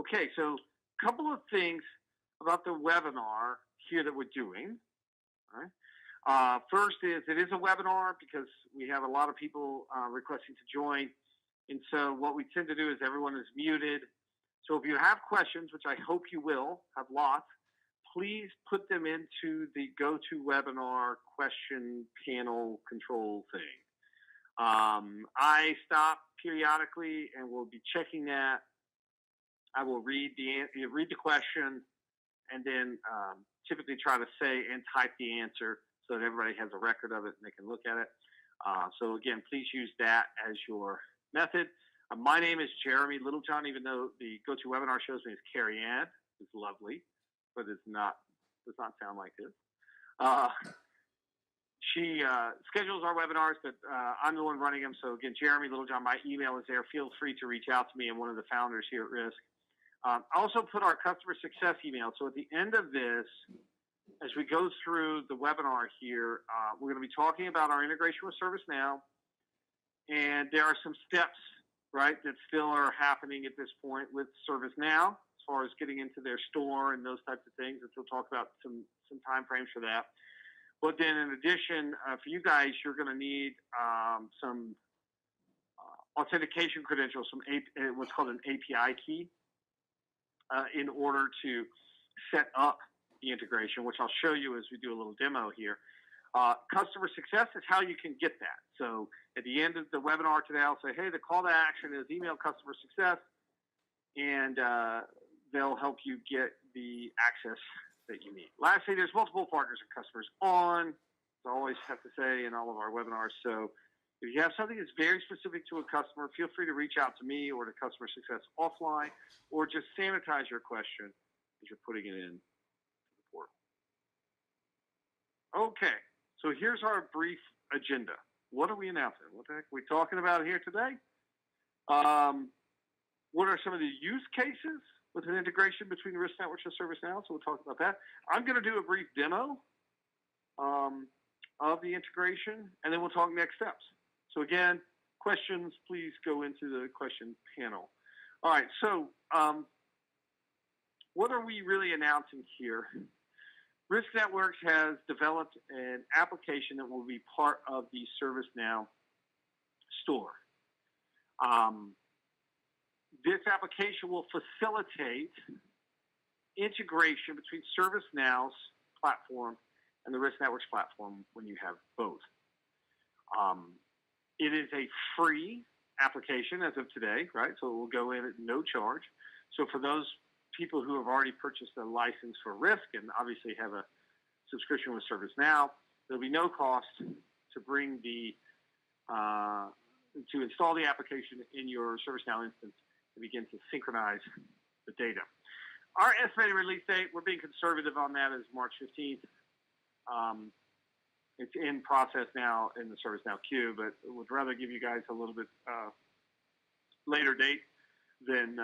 Okay, so a couple of things about the webinar here that we're doing. All right. First is it is a webinar because we have a lot of people requesting to join. And so what we tend to do is everyone is muted. So if you have questions, which I hope you will have lots, please put them into the GoToWebinar question panel control thing. I stop periodically and will be checking that. I will read the question and then typically try to say and type the answer so that everybody has a record of it and they can look at it. So again, please use that as your method. My name is Jeremy Littlejohn, even though the GoToWebinar shows me as Carrie Ann. It's lovely, but does not sound like this. She schedules our webinars, but I'm the one running them. So again, Jeremy Littlejohn, my email is there. Feel free to reach out to me. I'm one of the founders here at RISC. I also put our customer success email. So at the end of this, as we go through the webinar here, we're going to be talking about our integration with ServiceNow. And there are some steps, right, that still are happening at this point with ServiceNow as far as getting into their store and those types of things. And we'll talk about some time frames for that. But then in addition, for you guys, you're going to need some authentication credentials, what's called an API key, in order to set up the integration, which I'll show you as we do a little demo here. Customer success is how you can get that. So at the end of the webinar today, I'll say, hey, the call to action is email customer success, and they'll help you get the access that you need. Lastly, there's multiple partners and customers on, as I always have to say in all of our webinars. So if you have something that's very specific to a customer, feel free to reach out to me or to customer success offline, or just sanitize your question as you're putting it in the portal. Okay, so here's our brief agenda. What are we announcing? What the heck are we talking about here today? What are some of the use cases with an integration between RISC Networks and ServiceNow? So we'll talk about that. I'm going to do a brief demo of the integration, and then we'll talk next steps. So again, questions, please go into the question panel. All right, so what are we really announcing here? RISC Networks has developed an application that will be part of the ServiceNow store. This application will facilitate integration between ServiceNow's platform and the RISC Networks platform when you have both. It is a free application as of today, right? So it will go in at no charge. So for those people who have already purchased a license for RISC and obviously have a subscription with ServiceNow, there'll be no cost to bring the to install the application in your ServiceNow instance and begin to synchronize the data. Our estimated release date, we're being conservative on that, is March 15th. It's in process now in the ServiceNow queue, but would rather give you guys a little bit later date than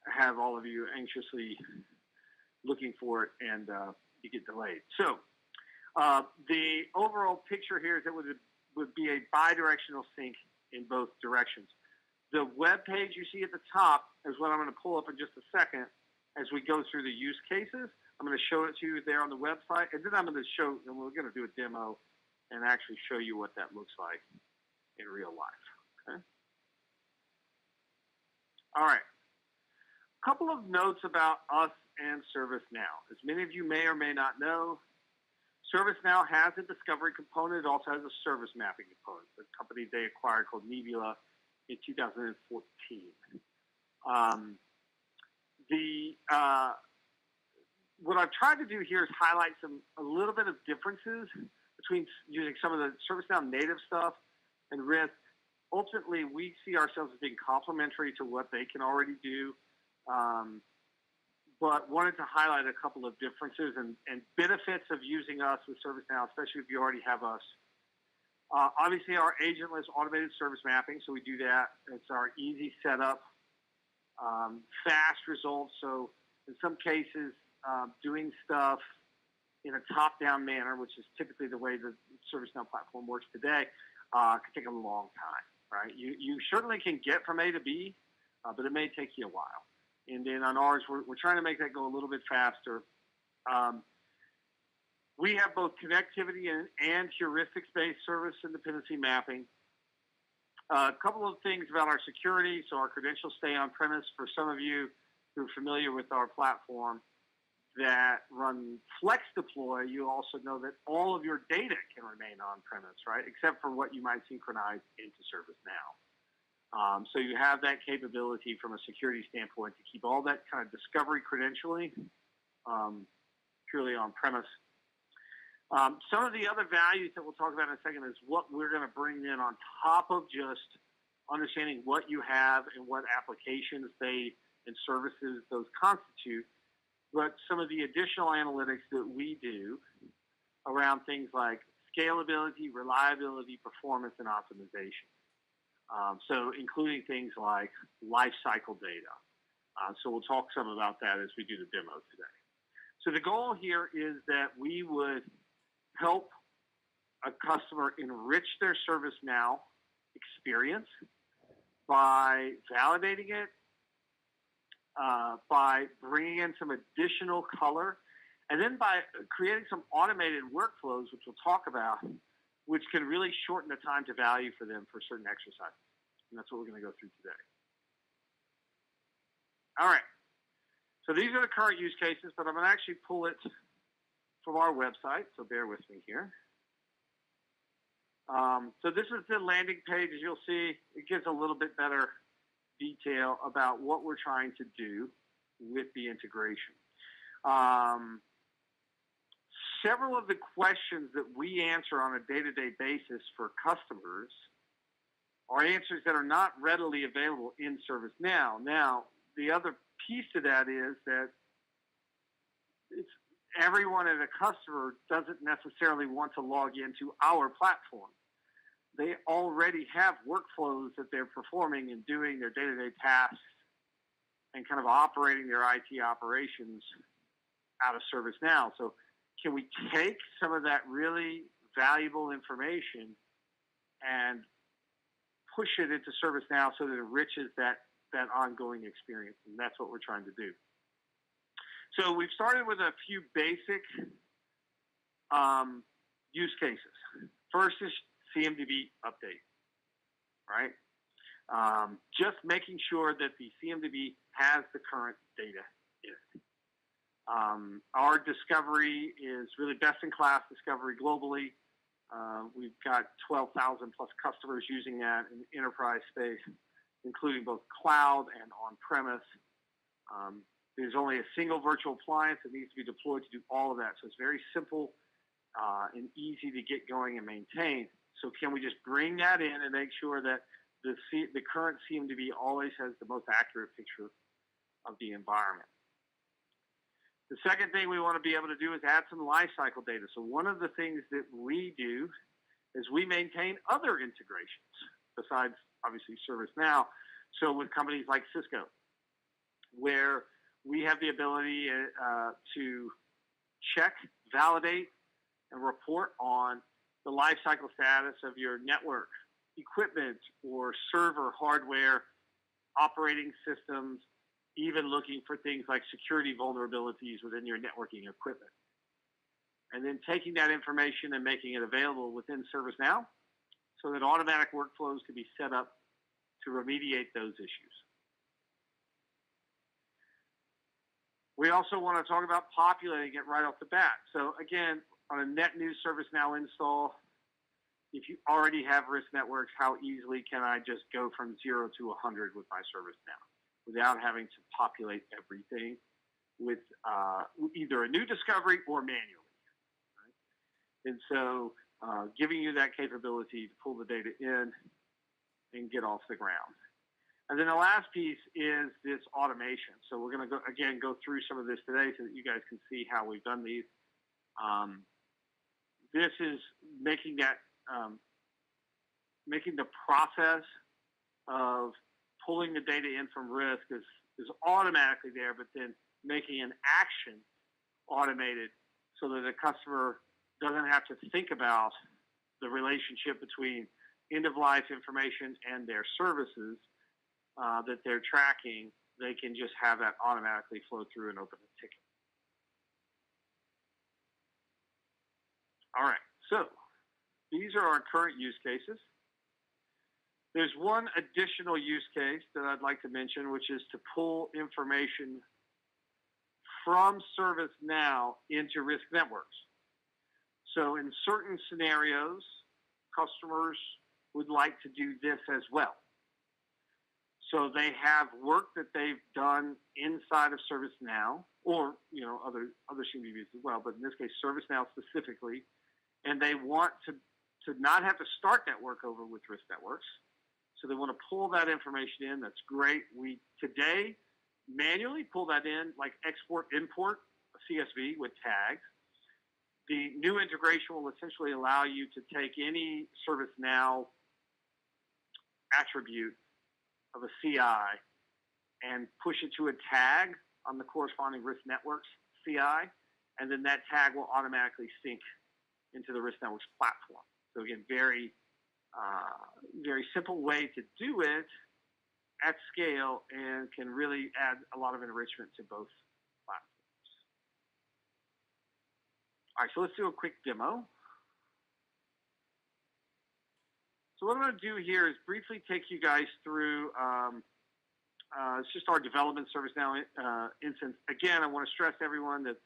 have all of you anxiously looking for it and you get delayed. So the overall picture here is that it would be a bi-directional sync in both directions. The web page you see at the top is what I'm going to pull up in just a second as we go through the use cases. I'm going to show it to you there on the website, and then I'm going to show, and we're going to do a demo and actually show you what that looks like in real life. Okay. All right. A couple of notes about us and ServiceNow. As many of you may or may not know, ServiceNow has a discovery component. It also has a service mapping component. The company they acquired called Nebula in 2014. What I've tried to do here is highlight a little bit of differences between using some of the ServiceNow native stuff and RISC. Ultimately, we see ourselves as being complementary to what they can already do, but wanted to highlight a couple of differences and benefits of using us with ServiceNow, especially if you already have us. Obviously, our agentless automated service mapping, so we do that. It's our easy setup, fast results. So in some cases, doing stuff in a top-down manner, which is typically the way the ServiceNow platform works today, can take a long time, right? You certainly can get from A to B, but it may take you a while. And then on ours, we're trying to make that go a little bit faster. We have both connectivity and heuristics-based service and dependency mapping. A couple of things about our security. So our credentials stay on-premise. For some of you who are familiar with our platform that run Flex Deploy, you also know that all of your data can remain on-premise, right? Except for what you might synchronize into ServiceNow. So you have that capability from a security standpoint to keep all that kind of discovery credentialing purely on-premise. Some of the other values that we'll talk about in a second is what we're going to bring in on top of just understanding what you have and what applications and services those constitute, but some of the additional analytics that we do around things like scalability, reliability, performance, and optimization. So including things like life cycle data. So we'll talk some about that as we do the demo today. So the goal here is that we would help a customer enrich their ServiceNow experience by validating it, by bringing in some additional color, and then by creating some automated workflows, which we'll talk about, which can really shorten the time to value for them for certain exercises. And that's what we're going to go through today. All right. So these are the current use cases, but I'm going to actually pull it from our website, so bear with me here. So this is the landing page. As you'll see, it gives a little bit better detail about what we're trying to do with the integration. Several of the questions that we answer on a day-to-day basis for customers are answers that are not readily available in ServiceNow. Now, the other piece to that is that everyone at a customer doesn't necessarily want to log into our platform. They already have workflows that they're performing and doing their day-to-day tasks and kind of operating their IT operations out of ServiceNow. So can we take some of that really valuable information and push it into ServiceNow so that it enriches that ongoing experience? And that's what we're trying to do. So we've started with a few basic use cases. First is CMDB update, right? Just making sure that the CMDB has the current data in it. Our discovery is really best-in-class discovery globally. We've got 12,000 plus customers using that in the enterprise space, including both cloud and on-premise. There's only a single virtual appliance that needs to be deployed to do all of that. So it's very simple and easy to get going and maintain. So can we just bring that in and make sure that the current CMDB always has the most accurate picture of the environment? The second thing we want to be able to do is add some lifecycle data. So one of the things that we do is we maintain other integrations besides obviously ServiceNow. So with companies like Cisco, where we have the ability to check, validate, and report on the lifecycle status of your network, equipment, or server hardware, operating systems, even looking for things like security vulnerabilities within your networking equipment. And then taking that information and making it available within ServiceNow so that automatic workflows can be set up to remediate those issues. We also want to talk about populating it right off the bat. So again, on a net new ServiceNow install, if you already have RISC Networks, how easily can I just go from 0 to 100 with my ServiceNow without having to populate everything with either a new discovery or manually? Right? And so giving you that capability to pull the data in and get off the ground. And then the last piece is this automation. So we're going to go through some of this today so that you guys can see how we've done these. This is making that making the process of pulling the data in from RISC is automatically there, but then making an action automated so that the customer doesn't have to think about the relationship between end-of-life information and their services that they're tracking they can just have that automatically flow through and open a ticket. All right, so these are our current use cases. There's one additional use case that I'd like to mention, which is to pull information from ServiceNow into RISC Networks. So in certain scenarios, customers would like to do this as well. So they have work that they've done inside of ServiceNow, or other CMDBs as well, but in this case, ServiceNow specifically, and they want to not have to start that work over with RISC Networks. So they want to pull that information in. That's great. We today manually pull that in, like export, import a CSV with tags. The new integration will essentially allow you to take any ServiceNow attribute of a CI and push it to a tag on the corresponding RISC Networks CI, and then that tag will automatically sync into the RISC Networks platform. So again, very simple way to do it at scale, and can really add a lot of enrichment to both platforms. All right, so let's do a quick demo. So what I'm going to do here is briefly take you guys through, it's just our development ServiceNow instance. Again, I want to stress to everyone that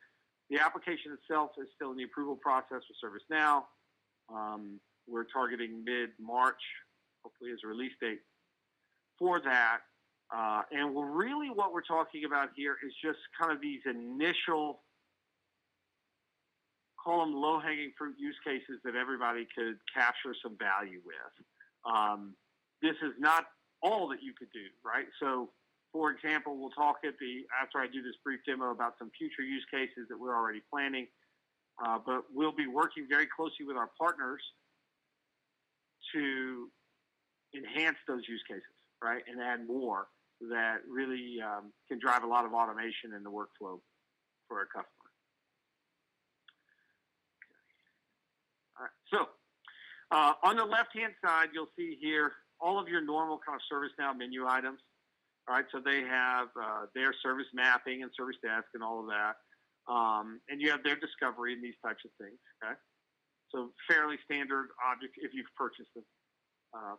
the application itself is still in the approval process with ServiceNow. We're targeting mid-March, hopefully as a release date for that. And really what we're talking about here is just kind of these initial, call them low-hanging fruit use cases that everybody could capture some value with. This is not all that you could do, right? So, for example, we'll talk after I do this brief demo about some future use cases that we're already planning, but we'll be working very closely with our partners to enhance those use cases, right, and add more that really can drive a lot of automation in the workflow for a customer. All right, so on the left-hand side, you'll see here all of your normal kind of ServiceNow menu items. All right, so they have their service mapping and service desk and all of that, and you have their discovery and these types of things. Okay, so fairly standard object if you've purchased them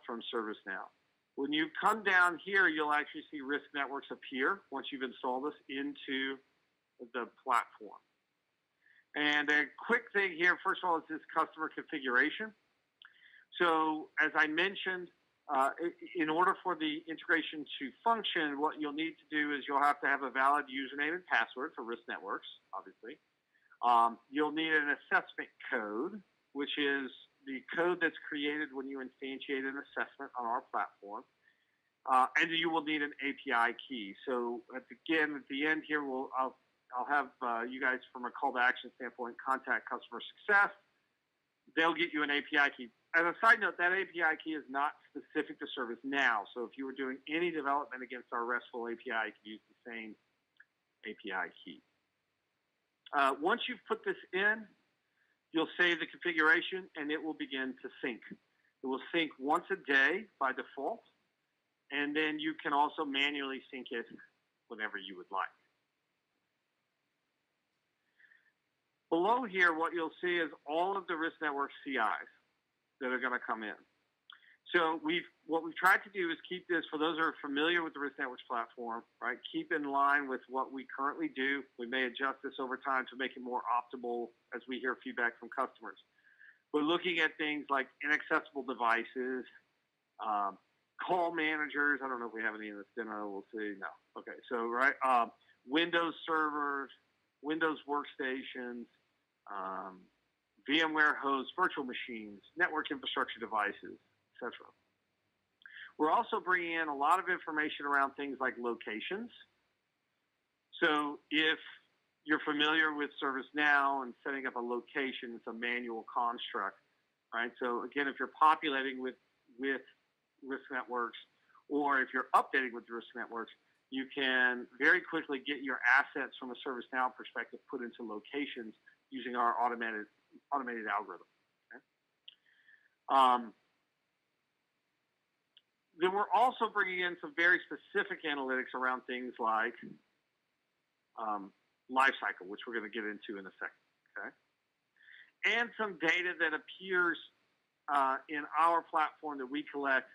from ServiceNow. When you come down here, you'll actually see RISC Networks appear once you've installed this into the platform. And a quick thing here, first of all, is this customer configuration. So as I mentioned, in order for the integration to function, what you'll need to do is you'll have to have a valid username and password for RISC Networks, obviously. You'll need an assessment code, which is the code that's created when you instantiate an assessment on our platform. And you will need an API key. So at the end here, I'll have you guys, from a call to action standpoint, contact customer success. They'll get you an API key. As a side note, that API key is not specific to ServiceNow. So if you were doing any development against our RESTful API, you can use the same API key. Once you've put this in, you'll save the configuration, and it will begin to sync. It will sync once a day by default, and then you can also manually sync it whenever you would like. Below here, what you'll see is all of the RISC Networks CIs that are going to come in. So what we've tried to do is keep this, for those who are familiar with the RISC Networks platform, right, keep in line with what we currently do. We may adjust this over time to make it more optimal as we hear feedback from customers. We're looking at things like inaccessible devices, call managers. I don't know if we have any in this demo. We'll see. No. Okay. So, right, Windows servers, Windows workstations, VMware hosts, virtual machines, network infrastructure devices, etc. We're also bringing in a lot of information around things like locations. So if you're familiar with ServiceNow and setting up a location, it's a manual construct, right? So again, if you're populating with RISC Networks, or if you're updating with RISC Networks, you can very quickly get your assets from a ServiceNow perspective put into locations using our automated algorithm. Okay? Then we're also bringing in some very specific analytics around things like life cycle, which we're going to get into in a second, okay? And some data that appears in our platform that we collect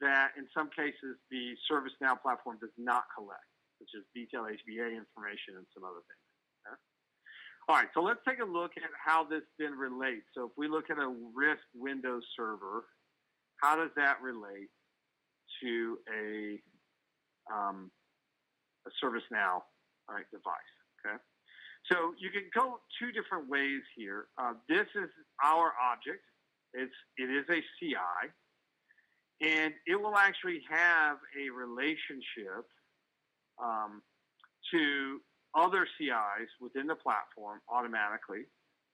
that in some cases the ServiceNow platform does not collect, such as detailed HBA information and some other things. Okay? All right, so let's take a look at how this then relates. So if we look at a RISC Windows server, how does that relate to a ServiceNow device? Okay, so you can go two different ways here. This is our object. It is a CI, and it will actually have a relationship to other CIs within the platform automatically.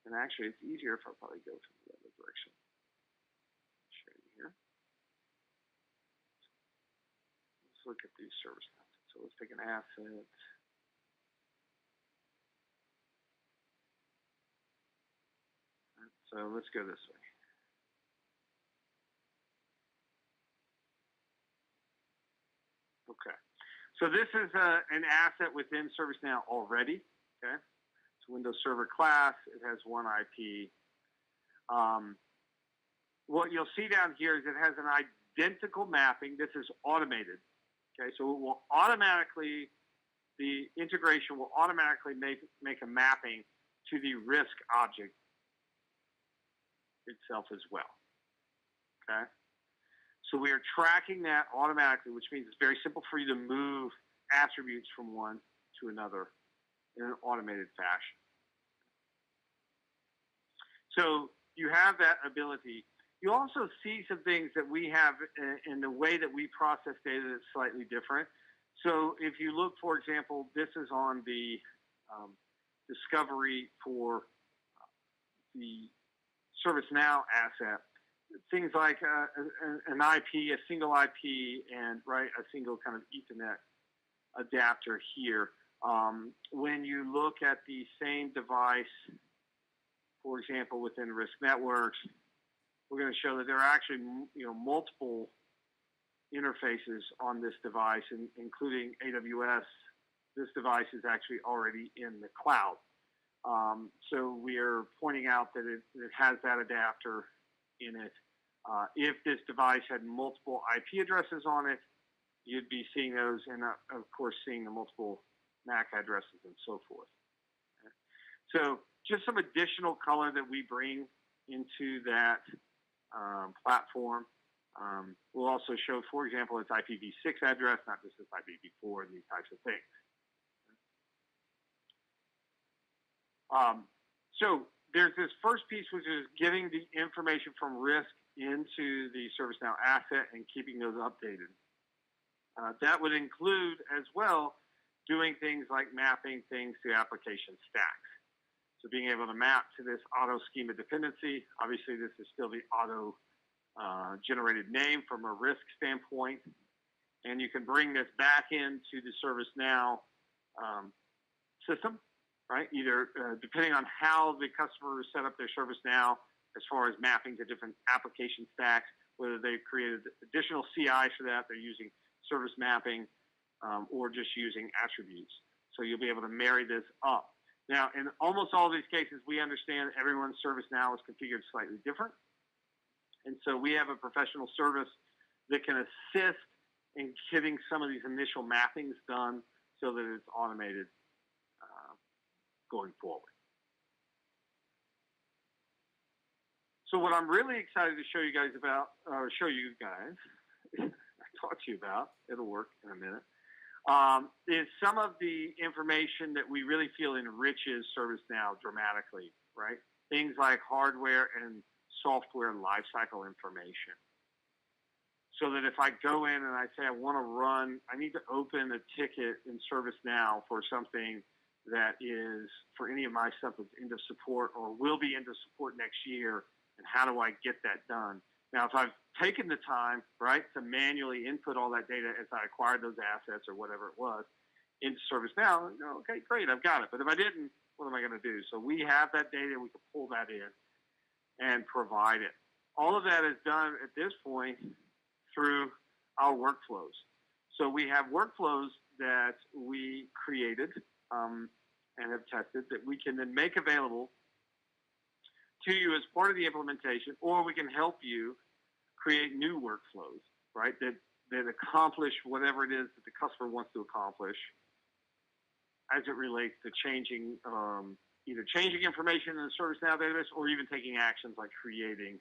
And actually, it's easier if I probably go from the other direction. I'll show you here. Let's look at these service assets. So let's take an asset. So let's go this way. Okay. So this is an asset within ServiceNow already. Okay. It's a Windows Server class. It has one IP. What you'll see down here is it has an identical mapping. This is automated. Okay. So it will automatically, the integration will automatically make a mapping to the RISC object itself as well. Okay. So we are tracking that automatically, which means it's very simple for you to move attributes from one to another in an automated fashion. So you have that ability. You also see some things that we have in the way that we process data that's slightly different. So if you look, for example, this is on the discovery for the ServiceNow asset. Things like an IP, a single IP, and a single kind of Ethernet adapter here. When you look at the same device, for example, within RISC Networks, we're going to show that there are actually multiple interfaces on this device, including AWS. This device is actually already in the cloud. So we are pointing out that it has that adapter in it. If this device had multiple IP addresses on it, you'd be seeing those, and of course seeing the multiple MAC addresses and so forth. Okay. So just some additional color that we bring into that platform. We'll also show, for example, its IPv6 address, not just its IPv4 and these types of things. So there's this first piece, which is getting the information from RISC into the ServiceNow asset and keeping those updated. That would include as well doing things like mapping things to application stacks. So being able to map to this auto schema dependency. Obviously, this is still the auto generated name from a RISC standpoint. And you can bring this back into the ServiceNow system. Right? Either depending on how the customer set up their ServiceNow as far as mapping to different application stacks, whether they've created additional CI for that, they're using service mapping, or just using attributes. So you'll be able to marry this up. Now, in almost all of these cases, we understand everyone's ServiceNow is configured slightly different. And so we have a professional service that can assist in getting some of these initial mappings done so that it's automated going forward. So what I'm really excited to show you guys about, or talk to you about, it'll work in a minute, is some of the information that we really feel enriches ServiceNow dramatically, right? Things like hardware and software lifecycle information. So that if I go in and I say I need to open a ticket in ServiceNow for something that is for any of my stuff that's into support or will be into support next year, and how do I get that done? Now, if I've taken the time, right, to manually input all that data as I acquired those assets or whatever it was into ServiceNow, okay, great, I've got it. But if I didn't, what am I going to do? So we have that data, we can pull that in and provide it. All of that is done at this point through our workflows. So we have workflows that we created and have tested that we can then make available to you as part of the implementation, or we can help you create new workflows, right, that accomplish whatever it is that the customer wants to accomplish as it relates to changing, either changing information in the ServiceNow database or even taking actions like creating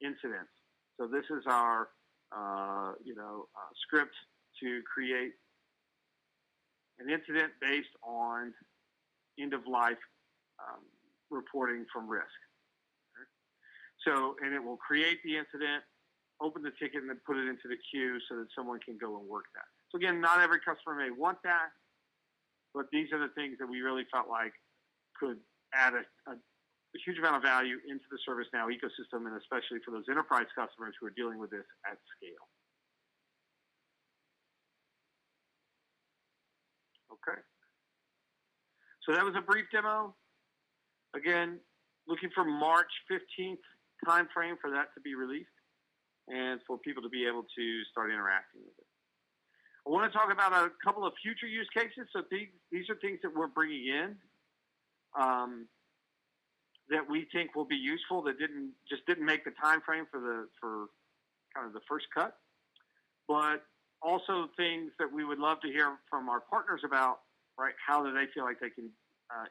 incidents. So this is our, script to create an incident based on end-of-life reporting from RISC. So, and it will create the incident, open the ticket, and then put it into the queue so that someone can go and work that. So again, not every customer may want that, but these are the things that we really felt like could add a huge amount of value into the ServiceNow ecosystem, and especially for those enterprise customers who are dealing with this at scale. Okay. So that was a brief demo. Again, looking for March 15th timeframe for that to be released and for people to be able to start interacting with it. I want to talk about a couple of future use cases. So these are things that we're bringing in that we think will be useful that didn't make the timeframe for kind of the first cut, but also things that we would love to hear from our partners about, right? How do they feel like they can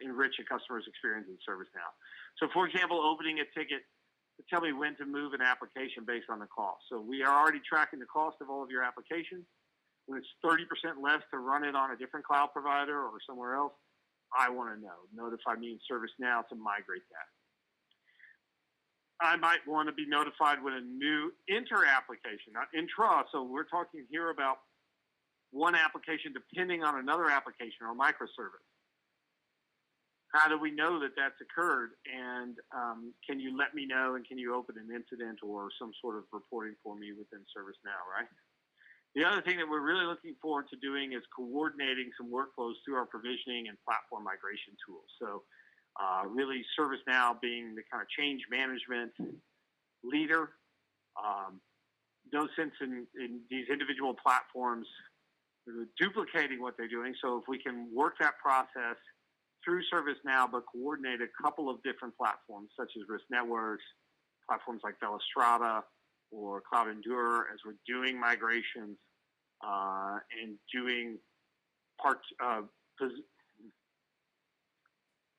enrich a customer's experience in ServiceNow? So for example, opening a ticket to tell me when to move an application based on the cost. So we are already tracking the cost of all of your applications. When it's 30% less to run it on a different cloud provider or somewhere else, I want to know. Notify me in ServiceNow to migrate that. I might want to be notified when a new inter-application, not intra. So we're talking here about one application depending on another application or microservice. How do we know that that's occurred? And can you let me know, and can you open an incident or some sort of reporting for me within ServiceNow, right? The other thing that we're really looking forward to doing is coordinating some workflows through our provisioning and platform migration tools. So really ServiceNow being the kind of change management leader. No sense in these individual platforms duplicating what they're doing. So if we can work that process through ServiceNow, but coordinate a couple of different platforms, such as RISC Networks, platforms like Strata or Cloud Endure, as we're doing migrations and doing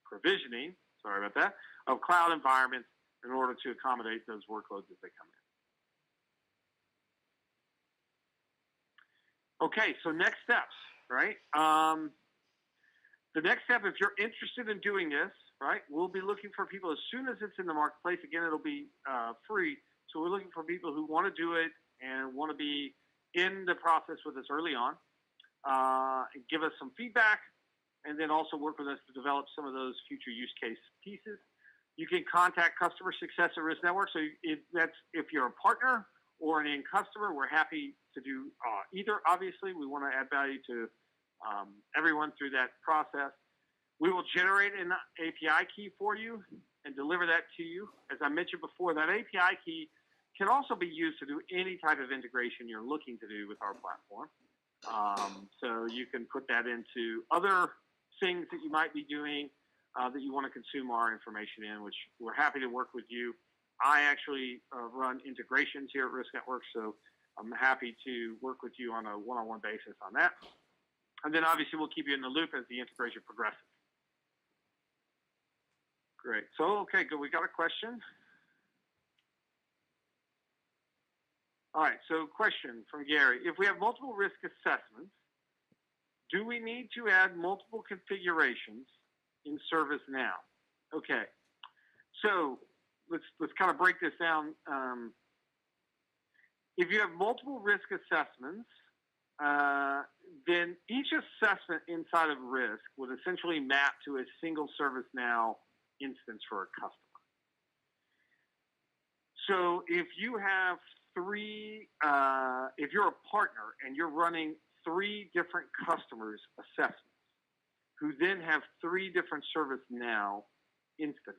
provisioning, sorry about that, of cloud environments in order to accommodate those workloads as they come in. Okay, so next steps, right? The next step, if you're interested in doing this, right, we'll be looking for people as soon as it's in the marketplace. Again, it'll be free. So we're looking for people who want to do it and want to be in the process with us early on, and give us some feedback, and then also work with us to develop some of those future use case pieces. You can contact customer success at RISC Networks. So if you're a partner or an end customer, we're happy to do either. Obviously, we want to add value to everyone through that process. We will generate an API key for you and deliver that to you. As I mentioned before, that API key can also be used to do any type of integration you're looking to do with our platform. So you can put that into other things that you might be doing that you want to consume our information in, which we're happy to work with you. I actually run integrations here at RISC Networks, so I'm happy to work with you on a one-on-one basis on that. And then obviously we'll keep you in the loop as the integration progresses. Great. So, okay, good. We got a question. All right, so question from Gary. If we have multiple risk assessments, do we need to add multiple configurations in ServiceNow? Okay, so let's kind of break this down. If you have multiple risk assessments, then each assessment inside of risk would essentially map to a single ServiceNow instance for a customer. So if you have if you're a partner and you're running 3 different customers' assessments, who then have 3 different ServiceNow instances,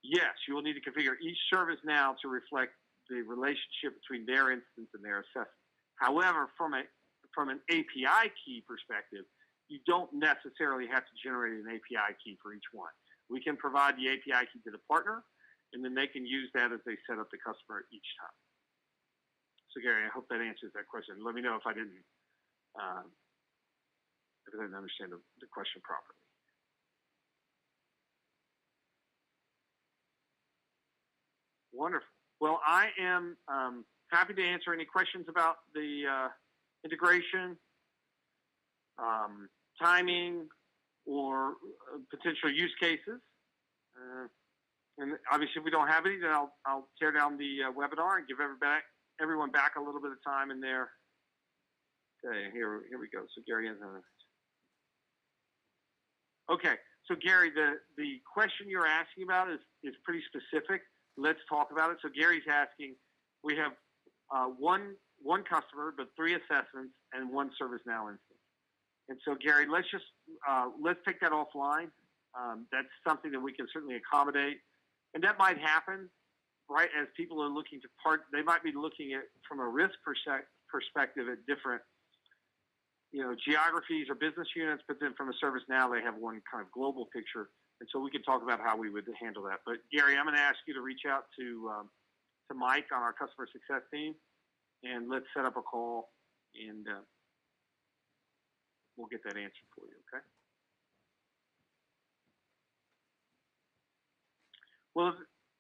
yes, you will need to configure each ServiceNow to reflect the relationship between their instance and their assessment. However, from an API key perspective, you don't necessarily have to generate an API key for each one. We can provide the API key to the partner, and then they can use that as they set up the customer each time. So Gary, I hope that answers that question. Let me know if I didn't understand the question properly. Wonderful. Well, I am happy to answer any questions about the integration, timing, or potential use cases. And obviously, if we don't have any, then I'll tear down the webinar and give everyone back a little bit of time in there. Okay, here we go. So Gary has okay. So Gary, the question you're asking about is pretty specific. Let's talk about it. So Gary's asking, we have one customer, but 3 assessments and 1 ServiceNow instance. And so Gary, let's take that offline. That's something that we can certainly accommodate. And that might happen, right, as people are looking to they might be looking at, from a risk perspective, at different, geographies or business units, but then from a ServiceNow, they have one kind of global picture. And so we can talk about how we would handle that. But Gary, I'm going to ask you to reach out to Mike on our customer success team, and let's set up a call, and we'll get that answer for you, okay? Well,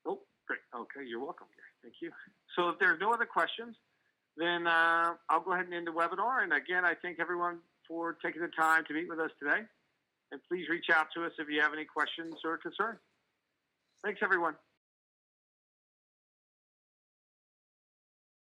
oh, great. Okay, you're welcome, Gary. Thank you. So if there are no other questions, then I'll go ahead and end the webinar. And again, I thank everyone for taking the time to meet with us today. And please reach out to us if you have any questions or concerns. Thanks, everyone.